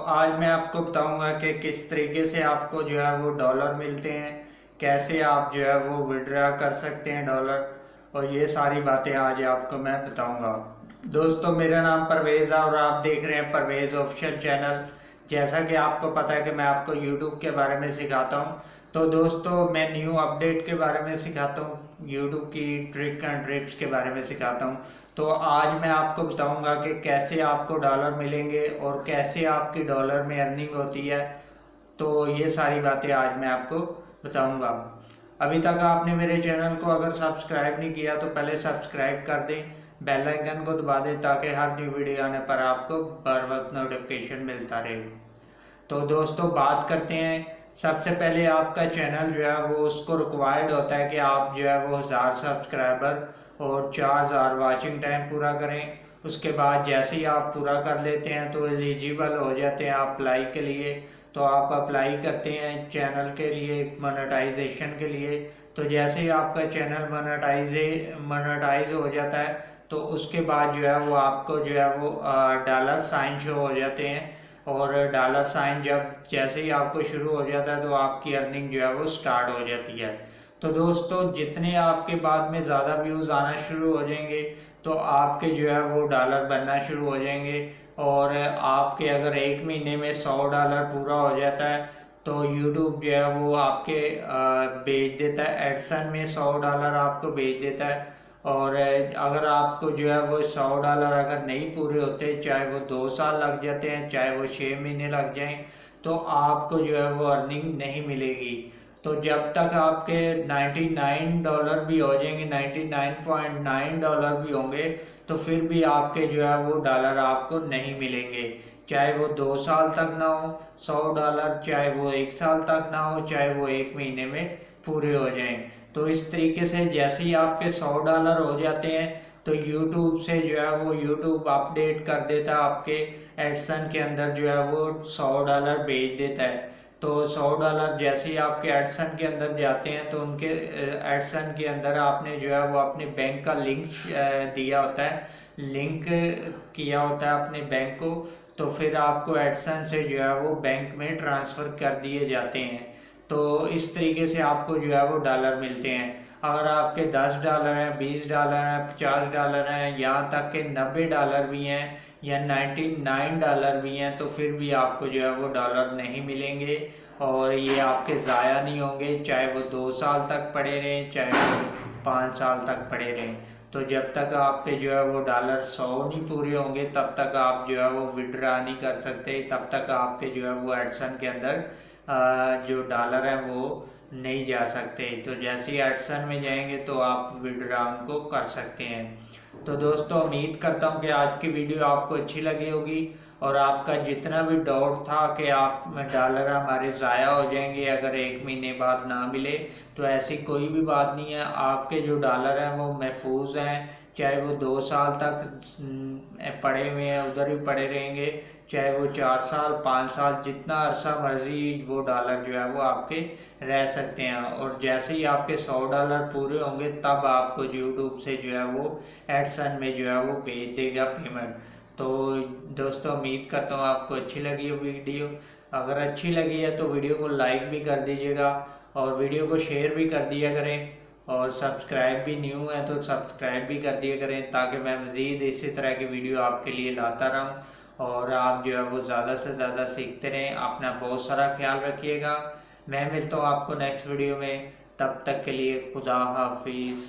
आज मैं आपको बताऊंगा कि किस तरीके से आपको जो है वो डॉलर मिलते हैं, कैसे आप जो है वो विड्रा कर सकते हैं डॉलर, और ये सारी बातें आज आपको मैं बताऊंगा। दोस्तों, मेरा नाम परवेज़ है और आप देख रहे हैं परवेज़ ऑफिशियल चैनल। जैसा कि आपको पता है कि मैं आपको यूट्यूब के बारे में सिखाता हूँ, तो दोस्तों मैं न्यू अपडेट के बारे में सिखाता हूँ, यूट्यूब की ट्रिक एंड ट्रिप्स के बारे में सिखाता हूँ। तो आज मैं आपको बताऊंगा कि कैसे आपको डॉलर मिलेंगे और कैसे आपकी डॉलर में अर्निंग होती है। तो ये सारी बातें आज मैं आपको बताऊंगा। अभी तक आपने मेरे चैनल को अगर सब्सक्राइब नहीं किया तो पहले सब्सक्राइब कर दें, बेल आइकन को दबा दें ताकि हर न्यू वीडियो आने पर आपको बर वक्त नोटिफिकेशन मिलता रहे। तो दोस्तों बात करते हैं। सबसे पहले आपका चैनल जो है वो उसको रिक्वायर्ड होता है कि आप जो है वो 1000 सब्सक्राइबर और 4000 वाचिंग टाइम पूरा करें। उसके बाद जैसे ही आप पूरा कर लेते हैं तो एलिजिबल हो जाते हैं आप अप्लाई के लिए। तो आप अप्लाई करते हैं चैनल के लिए मोनेटाइजेशन के लिए। तो जैसे ही आपका चैनल मोनेटाइज हो जाता है तो उसके बाद जो है वो आपको जो है वो डॉलर साइन शो हो जाते हैं। और डॉलर साइन जब जैसे ही आपको शुरू हो जाता है तो आपकी अर्निंग जो है वो स्टार्ट हो जाती है। तो दोस्तों जितने आपके बाद में ज़्यादा व्यूज़ आना शुरू हो जाएंगे तो आपके जो है वो डॉलर बनना शुरू हो जाएंगे। और आपके अगर एक महीने में $100 पूरा हो जाता है तो यूट्यूब जो है वो आपके भेज देता है, एडसन में $100 आपको भेज देता है। और अगर आपको जो है वो $100 अगर नहीं पूरे होते, चाहे वो 2 साल लग जाते हैं चाहे वो 6 महीने लग जाएं, तो आपको जो है वो अर्निंग नहीं मिलेगी। तो जब तक आपके $99 भी हो जाएंगे, $99.9 भी होंगे, तो फिर भी आपके जो है वो डॉलर आपको नहीं मिलेंगे। चाहे वो 2 साल तक ना हो $100, चाहे वो 1 साल तक ना हो, चाहे वो 1 महीने में पूरे हो जाएं। तो इस तरीके से जैसे ही आपके $100 हो जाते हैं तो यूट्यूब से जो है वो यूट्यूब अपडेट कर देता है, आपके एडसन के अंदर जो है वो $100 भेज देता है। तो $100 जैसे ही आपके एडसन के अंदर जाते हैं तो उनके एडसन के अंदर आपने जो है वो अपने बैंक का लिंक दिया होता है, लिंक किया होता है अपने बैंक को। तो फिर आपको एडसन से जो है वो बैंक में ट्रांसफ़र कर दिए जाते हैं। तो इस तरीके से आपको जो है वो डॉलर मिलते हैं। अगर आपके $10 हैं, $20 हैं, $50 हैं, यहाँ तक के $90 भी हैं या $99 भी हैं, तो फिर भी आपको जो है वो डॉलर नहीं मिलेंगे और ये आपके ज़ाया नहीं होंगे, चाहे वो 2 साल तक पड़े रहें चाहे वो 5 साल तक पड़े रहें। तो जब तक आपके जो है वो डॉलर 100 नहीं पूरे होंगे तब तक आप जो है वो विड्रा नहीं कर सकते, तब तक आपके जो है वो एडसन के अंदर जो डॉलर हैं वो नहीं जा सकते। तो जैसे ही एडसन में जाएंगे तो आप विड्रा उनको कर सकते हैं। तो दोस्तों उम्मीद करता हूँ कि आज की वीडियो आपको अच्छी लगी होगी और आपका जितना भी डाउट था कि आप डॉलर हमारे ज़ाया हो जाएंगे अगर 1 महीने बाद ना मिले, तो ऐसी कोई भी बात नहीं है। आपके जो डॉलर हैं वो महफूज हैं, चाहे वो 2 साल तक पड़े हुए हैं उधर ही पड़े रहेंगे, चाहे वो 4 साल 5 साल जितना अरसा मर्जी वो डॉलर जो है वो आपके रह सकते हैं। और जैसे ही आपके $100 पूरे होंगे तब आपको यूट्यूब से जो है वो एडसन में जो है वो भेज देगा पेमेंट। तो दोस्तों उम्मीद करता हूँ आपको अच्छी लगी हो वीडियो। अगर अच्छी लगी है तो वीडियो को लाइक भी कर दीजिएगा और वीडियो को शेयर भी कर दिया करें, और सब्सक्राइब भी न्यू है तो सब्सक्राइब भी कर दिया करें ताकि मैं मज़ीद इसी तरह की वीडियो आपके लिए लाता रहूं और आप जो है वो ज़्यादा से ज़्यादा सीखते रहें। अपना बहुत सारा ख्याल रखिएगा। मैं मिलता हूँ आपको नेक्स्ट वीडियो में, तब तक के लिए खुदा हाफिज़।